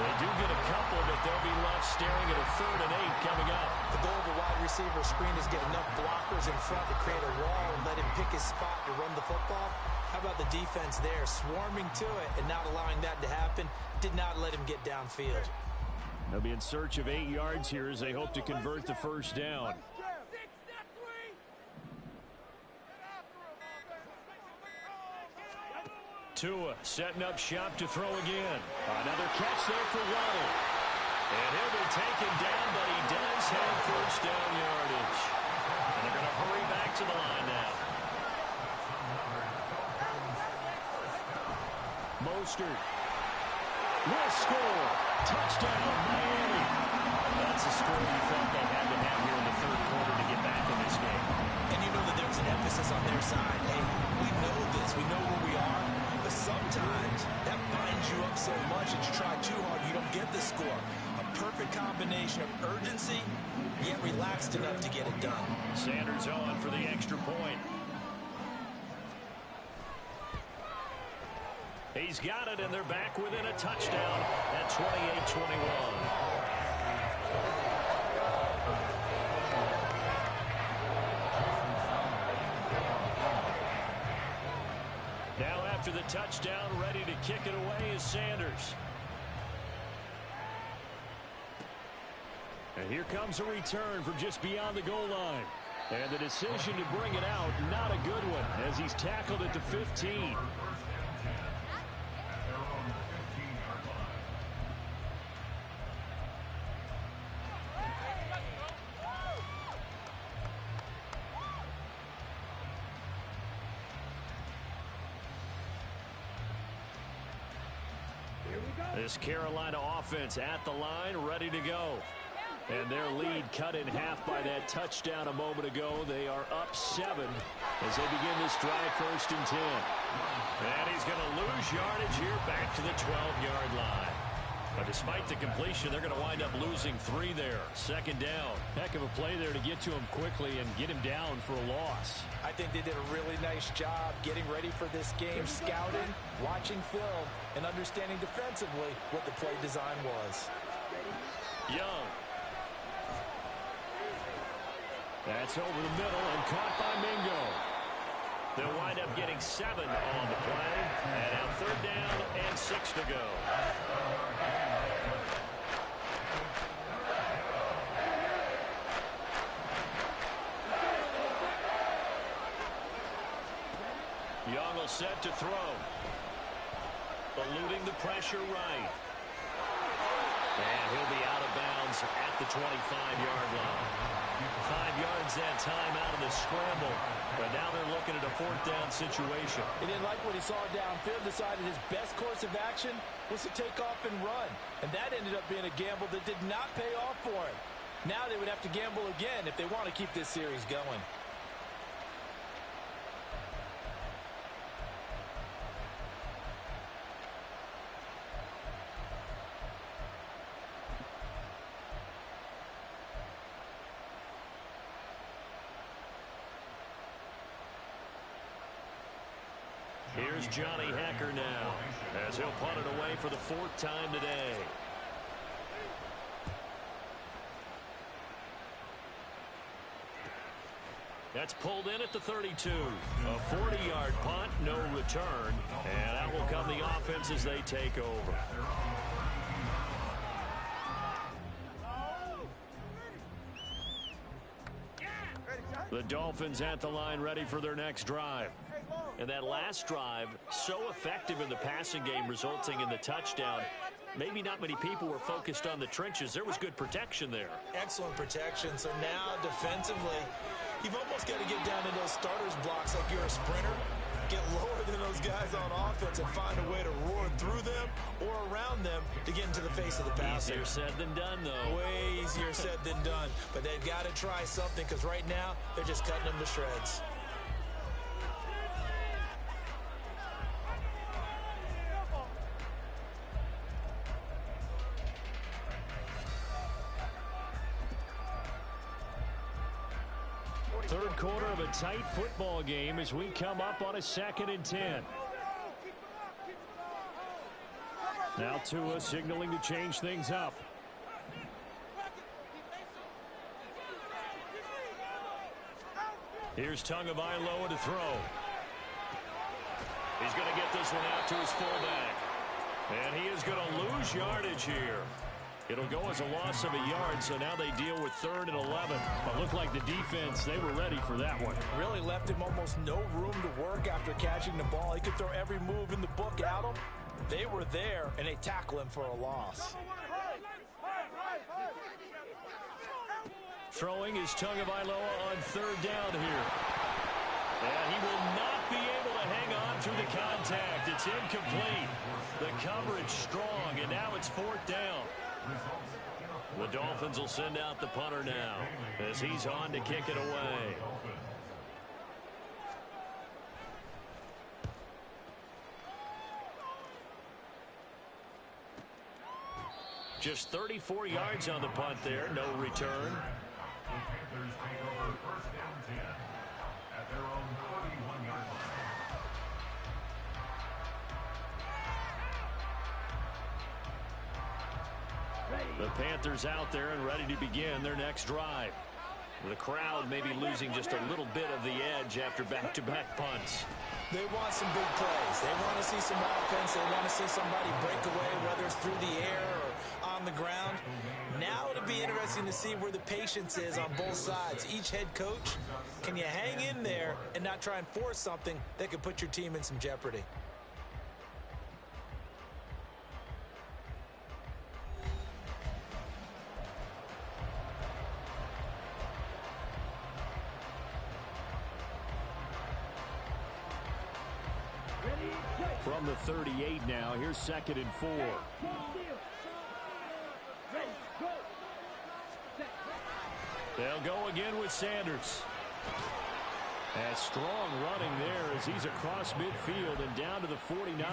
They do get a couple, but they'll be left staring at a 3rd and 8 coming up. The goal of a wide receiver screen is get enough blockers in front to create a wall and let him pick his spot to run the football. How about the defense there, swarming to it and not allowing that to happen? Did not let him get downfield. They'll be in search of 8 yards here as they hope to convert the first down. Tua setting up shop to throw again. Another catch there for Waddle. And he'll be taken down, but he does have first down yardage. And they're going to hurry back to the line now. Mostert will score. Touchdown, Miami. That's a score you felt they had to have here in the 3rd quarter to get back in this game. And you know that there's an emphasis on their side. Hey, we know this. We know where we are. But sometimes that binds you up so much that you try too hard, you don't get the score. A perfect combination of urgency, yet relaxed enough to get it done. Sanders on for the extra point. He's got it, and they're back within a touchdown at 28-21. Now after the touchdown, ready to kick it away is Sanders. And here comes a return from just beyond the goal line. And the decision to bring it out, not a good one, as he's tackled at the 15. This Carolina offense at the line, ready to go. And their lead cut in half by that touchdown a moment ago. They are up 7 as they begin this drive 1st and 10. And he's going to lose yardage here back to the 12-yard line. But despite the completion, they're going to wind up losing 3 there. 2nd down. Heck of a play there to get to him quickly and get him down for a loss. I think they did a really nice job getting ready for this game, scouting, watching film, and understanding defensively what the play design was. Young. That's over the middle and caught by Mingo. They'll wind up getting 7 on the play. And now 3rd down and 6 to go. Young will set to throw. Eluding the pressure right. And he'll be out of bounds at the 25-yard line. 5 yards that time out of the scramble. But now they're looking at a 4th down situation. He didn't like what he saw downfield, decided his best course of action was to take off and run. And that ended up being a gamble that did not pay off for him. Now they would have to gamble again if they want to keep this series going. Here's Johnny Hekker now, as he'll punt it away for the 4th time today. That's pulled in at the 32. A 40-yard punt, no return. And out will come the offense as they take over. The Dolphins at the line ready for their next drive. And that last drive, so effective in the passing game, resulting in the touchdown. maybe not many people were focused on the trenches. There was good protection there. Excellent protection. So now defensively, you've almost got to get down to those starters blocks like you're a sprinter. Get lower than those guys on offense and find a way to roar through them or around them to get into the face of the passer. Easier said than done, though. Way easier said than done. But they've got to try something because right now they're just cutting them to shreds. Third quarter of a tight football game as we come up on a 2nd and 10. Now Tua signaling to change things up. Here's Tagovailoa to throw. He's going to get this one out to his fullback. And he is going to lose yardage here. It'll go as a loss of a yard, so now they deal with 3rd and 11. But looked like the defense, they were ready for that one. Really left him almost no room to work after catching the ball. He could throw every move in the book at him. They were there, and they tackle him for a loss. Throwing is Tagovailoa on 3rd down here. And he will not be able to hang on through the contact. It's incomplete. The coverage strong, and now it's 4th down. The Dolphins will send out the punter now as he's on to kick it away. Just 34 yards on the punt there, no return. The Panthers take over 1st down 10 at their own 41-yard line. The Panthers out there and ready to begin their next drive. The crowd may be losing just a little bit of the edge after back-to-back punts. They want some big plays. They want to see some offense. They want to see somebody break away, whether it's through the air or on the ground. Now it'll be interesting to see where the patience is on both sides. Each head coach, can you hang in there and not try and force something that could put your team in some jeopardy? From the 38 now, here's 2nd and 4. They'll go again with Sanders. And strong running there as he's across midfield and down to the 49.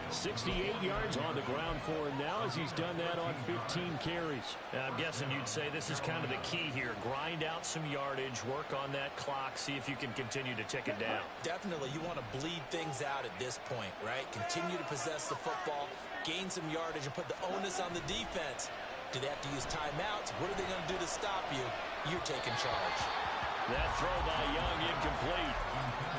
68 yards on the ground for him now as he's done that on 15 carries. I'm guessing you'd say this is kind of the key here. Grind out some yardage, work on that clock, see if you can continue to tick it down. Definitely, you want to bleed things out at this point, right? Continue to possess the football, gain some yardage, and put the onus on the defense. Do they have to use timeouts? What are they going to do to stop you? You're taking charge. That throw by Young incomplete.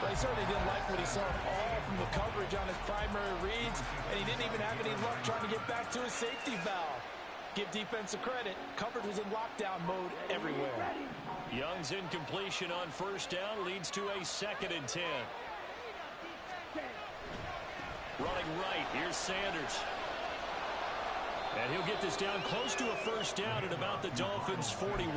But he certainly didn't like what he saw all from the coverage on his primary reads, and he didn't even have any luck trying to get back to his safety valve. Give defensive credit. Coverage was in lockdown mode everywhere. Young's incompletion on 1st down leads to a 2nd and 10. Running right, here's Sanders. And he'll get this down close to a 1st down at about the Dolphins' 41.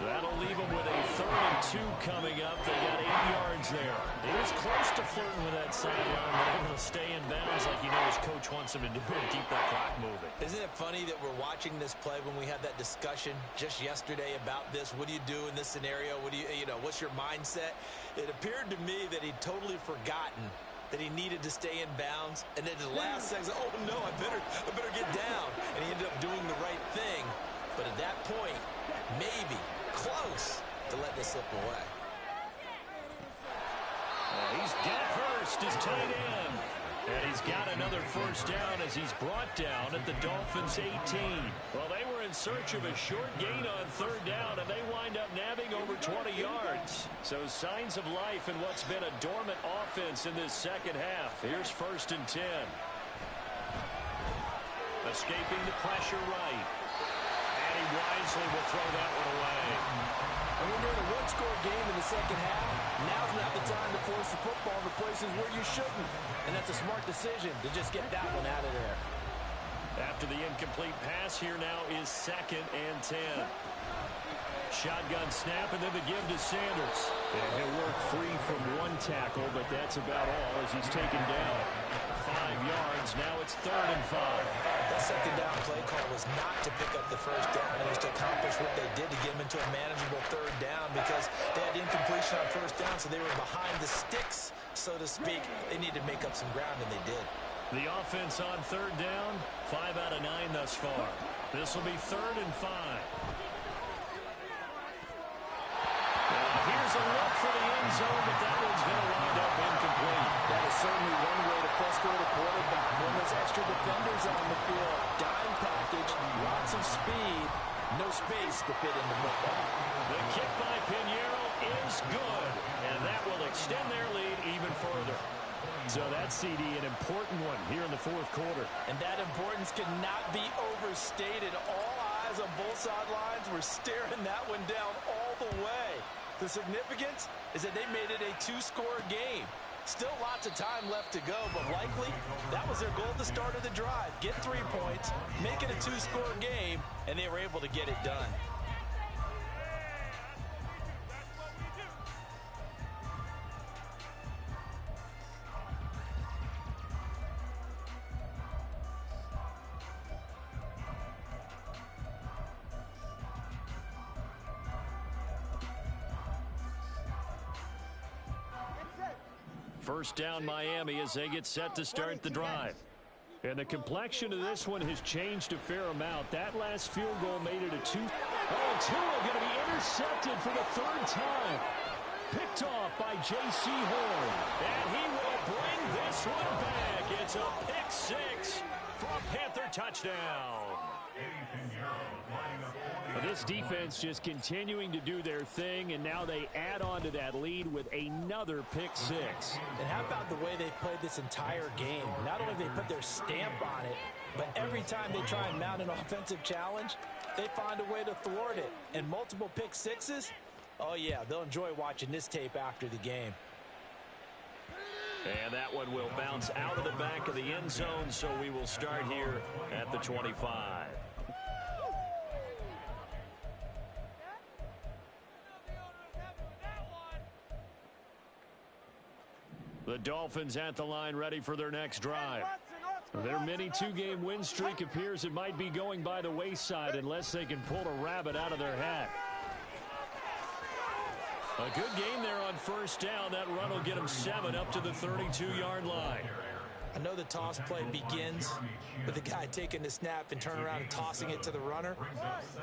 That'll leave them with a 3rd and 2 coming up. They got 8 yards there. He was close to flirting with that sideline, but able to stay in bounds like you know his coach wants him to do and keep that clock moving. Isn't it funny that we're watching this play when we had that discussion just yesterday about this? What do you do in this scenario? What do you know, what's your mindset? It appeared to me that he'd totally forgotten that he needed to stay in bounds, and then the last second, oh no, I better get down, and he ended up doing the right thing. But at that point, maybe close to let this slip away. He's got Hurst, his tight end. And he's got another 1st down as he's brought down at the Dolphins' 18. Well, they were in search of a short gain on 3rd down, and they wind up nabbing over 20 yards. So signs of life in what's been a dormant offense in this second half. Here's 1st and 10. Escaping the pressure right. And he wisely will throw that one away. And when you're in a one-score game in the second half, now's not the time to force the football to places where you shouldn't. And that's a smart decision to just get that one out of there. After the incomplete pass, here now is 2nd and 10. Shotgun snap, and then the give to Sanders. And he'll work free from one tackle, but that's about all as he's taken down. 5 yards. Now it's 3rd and 5. That 2nd down play call was not to pick up the 1st down. It was to accomplish what they did to get them into a manageable 3rd down because they had incompletion on 1st down, so they were behind the sticks, so to speak. They needed to make up some ground, and they did. The offense on 3rd down, 5 out of 9 thus far. This will be 3rd and 5. Here's a look for the end zone, but that one's going to wind up incomplete. That is certainly one way to frustrate a quarterback. When there's extra defenders on the field, dime package, lots of speed, no space to fit in the football. The kick by Pinheiro is good, and that will extend their lead even further. So that CD, an important one here in the 4th quarter. And that importance cannot be overstated. All eyes on both sidelines were staring that one down all the way. The significance is that they made it a 2-score game. Still lots of time left to go, but likely that was their goal at the start of the drive. Get 3 points, make it a 2-score game, and they were able to get it done. First down Miami as they get set to start the drive. And the complexion of this one has changed a fair amount. That last field goal made it a 2. Oh, Tua going to be intercepted for the 3rd time. Picked off by J.C. Horn. And he will bring this one back. It's a pick 6 for a Panther touchdown. This defense just continuing to do their thing, and now they add on to that lead with another pick 6. And how about the way they played this entire game? Not only they put their stamp on it, but every time they try and mount an offensive challenge, they find a way to thwart it. And multiple pick 6s, oh yeah, they'll enjoy watching this tape after the game. And that one will bounce out of the back of the end zone, so we will start here at the 25. The Dolphins at the line ready for their next drive. Their mini 2-game win streak appears it might be going by the wayside unless they can pull a rabbit out of their hat. A good game there on 1st down. That run will get them 7 up to the 32-yard line. I know the toss play begins with the guy taking the snap and turning around and tossing it to the runner.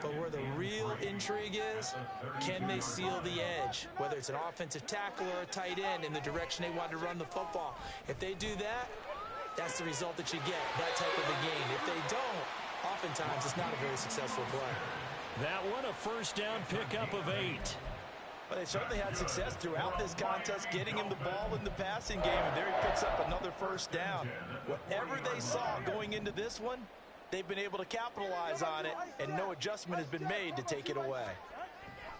But where the real intrigue is, can they seal the edge? Whether it's an offensive tackle or a tight end in the direction they want to run the football. If they do that, that's the result that you get, that type of a game. If they don't, oftentimes it's not a very successful play. That one a 1st down pickup of 8. But they certainly had success throughout this contest, getting him the ball in the passing game, and there he picks up another 1st down. Whatever they saw going into this one, they've been able to capitalize on it, and no adjustment has been made to take it away.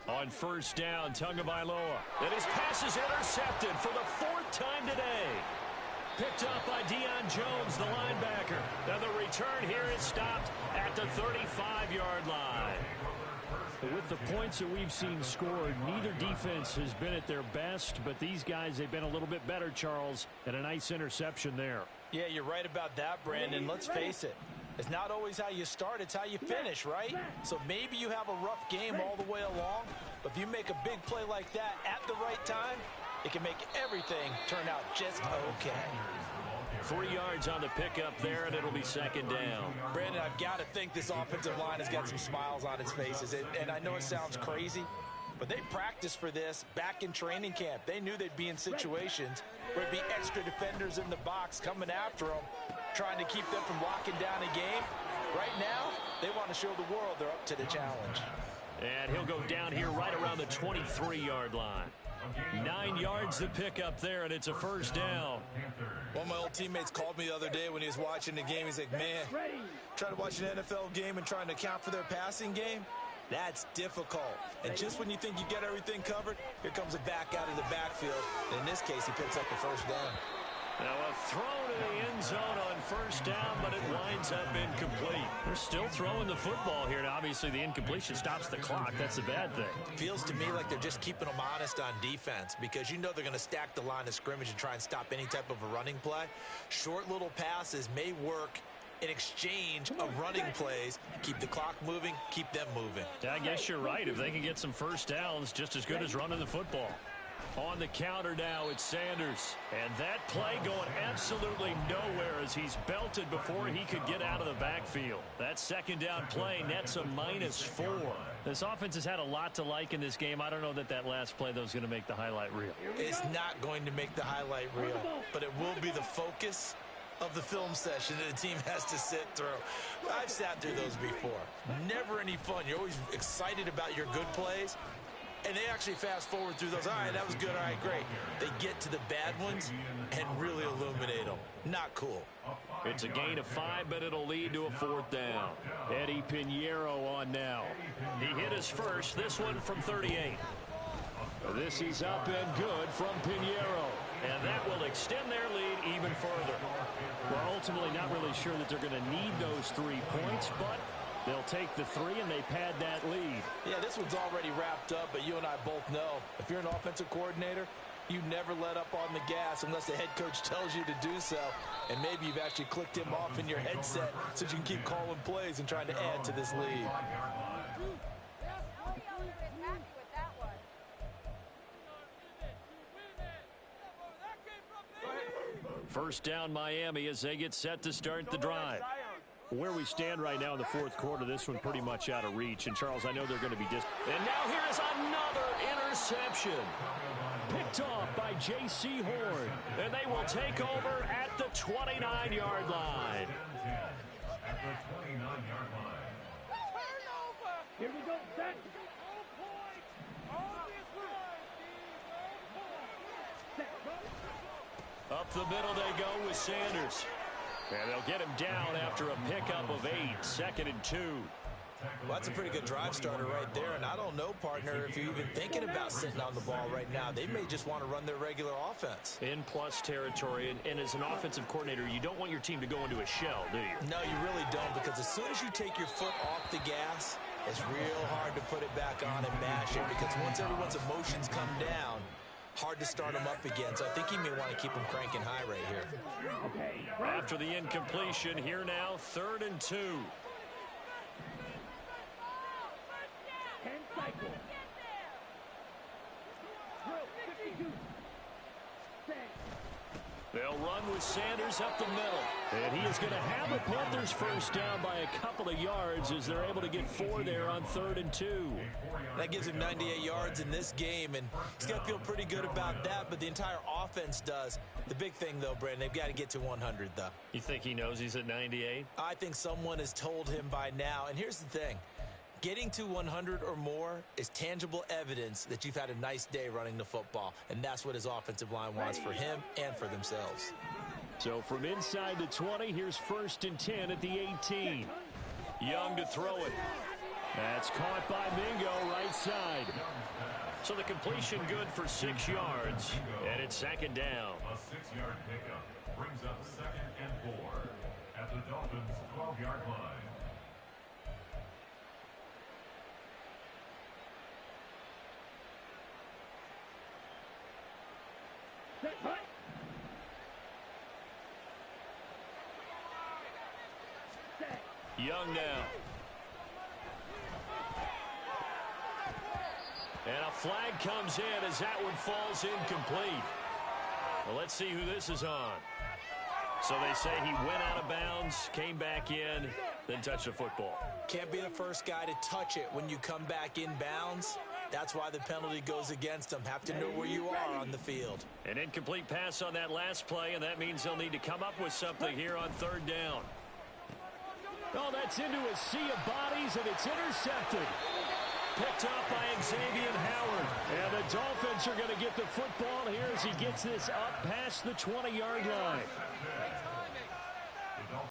On 1st down, Tagovailoa. And his pass is intercepted for the 4th time today. Picked up by Deion Jones, the linebacker. And the return here is stopped at the 35-yard line. With the points that we've seen scored, neither defense has been at their best, but these guys, they've been a little bit better, Charles, and a nice interception there. Yeah, you're right about that, Brandon. Let's face it. It's not always how you start, it's how you finish, right? So maybe you have a rough game all the way along, but if you make a big play like that at the right time, it can make everything turn out just okay. 3 yards on the pickup there, and it'll be 2nd down. Brandon, I've got to think this offensive line has got some smiles on its faces. And I know it sounds crazy, but they practiced for this back in training camp. They knew they'd be in situations where there'd be extra defenders in the box coming after them, trying to keep them from locking down a game. Right now, they want to show the world they're up to the challenge. And he'll go down here right around the 23-yard line. 9 yards to pick up there, and it's a 1st down. One of my old teammates called me the other day when he was watching the game. He's like, man, trying to watch an NFL game and trying to account for their passing game, that's difficult. And just when you think you get everything covered, here comes a back out of the backfield. And in this case, he picks up the 1st down. Now a throw to the end zone on first down, but it winds up incomplete. They're still throwing the football here, and obviously the incompletion stops the clock. That's the bad thing. Feels to me like they're just keeping them honest on defense because you know they're going to stack the line of scrimmage and try and stop any type of a running play. Short little passes may work in exchange of running plays. Keep the clock moving, keep them moving. I guess you're right. If they can get some first downs, just as good as running the football. On the counter now, it's Sanders. And that play going absolutely nowhere as he's belted before he could get out of the backfield. That second down play nets a -4. This offense has had a lot to like in this game. I don't know that that last play, though, is going to make the highlight reel. It's not going to make the highlight reel, but it will be the focus of the film session that the team has to sit through. I've sat through those before. Never any fun. You're always excited about your good plays. And they actually fast forward through those. All right, that was good. All right, great. They get to the bad ones and really illuminate them. Not cool. It's a gain of 5, but it'll lead to a 4th down. Eddie Pinheiro on now. He hit his first, this one from 38. This is up and good from Pinheiro. And that will extend their lead even further. We're ultimately not really sure that they're going to need those 3 points, but they'll take the 3 and they pad that lead. Yeah, this one's already wrapped up, but you and I both know if you're an offensive coordinator, you never let up on the gas unless the head coach tells you to do so. And maybe you've actually clicked him off in your headset so you can keep calling plays and trying to add to this lead. First down Miami as they get set to start the drive. Where we stand right now in the 4th quarter, this one pretty much out of reach. And, Charles, I know they're going to be And now here is another interception. Picked off by J.C. Horn. And they will take over at the 29-yard line. At the 29-yard line. Here we go, set. Up the middle they go with Sanders. And they'll get him down after a pickup of 8, 2nd and 2. Well, that's a pretty good drive starter right there. And I don't know, partner, if you're even thinking about sitting on the ball right now. They may just want to run their regular offense. In plus territory. And as an offensive coordinator, you don't want your team to go into a shell, do you? No, you really don't, because as soon as you take your foot off the gas, it's real hard to put it back on and mash it, because once everyone's emotions come down, hard to start them up again. So I think he may want to keep them cranking high right here. After the incompletion, here now, 3rd and 2. They'll run with Sanders up the middle. And he is going to have a Panthers first down by a couple of yards as they're able to get 4 there on 3rd and 2. That gives him 98 yards in this game, and he's got to feel pretty good about that, but the entire offense does. The big thing, though, Brandon, they've got to get to 100, though. You think he knows he's at 98? I think someone has told him by now, and here's the thing. Getting to 100 or more is tangible evidence that you've had a nice day running the football, and that's what his offensive line wants for him and for themselves. So from inside the 20, here's 1st and 10 at the 18. Young to throw it. That's caught by Mingo right side. So the completion good for 6 yards, and it's 2nd down. A 6-yard pickup brings up 2nd and 4 at the Dolphins' 12-yard line. Young now. And a flag comes in as that one falls incomplete. Well, let's see who this is on. So they say he went out of bounds, came back in, then touched the football. Can't be the first guy to touch it when you come back in bounds. That's why the penalty goes against him. Have to know where you are on the field. An incomplete pass on that last play, and that means they'll need to come up with something here on 3rd down. Oh, that's into a sea of bodies, and it's intercepted. Picked up by Xavier Howard. And the Dolphins are going to get the football here as he gets this up past the 20-yard line.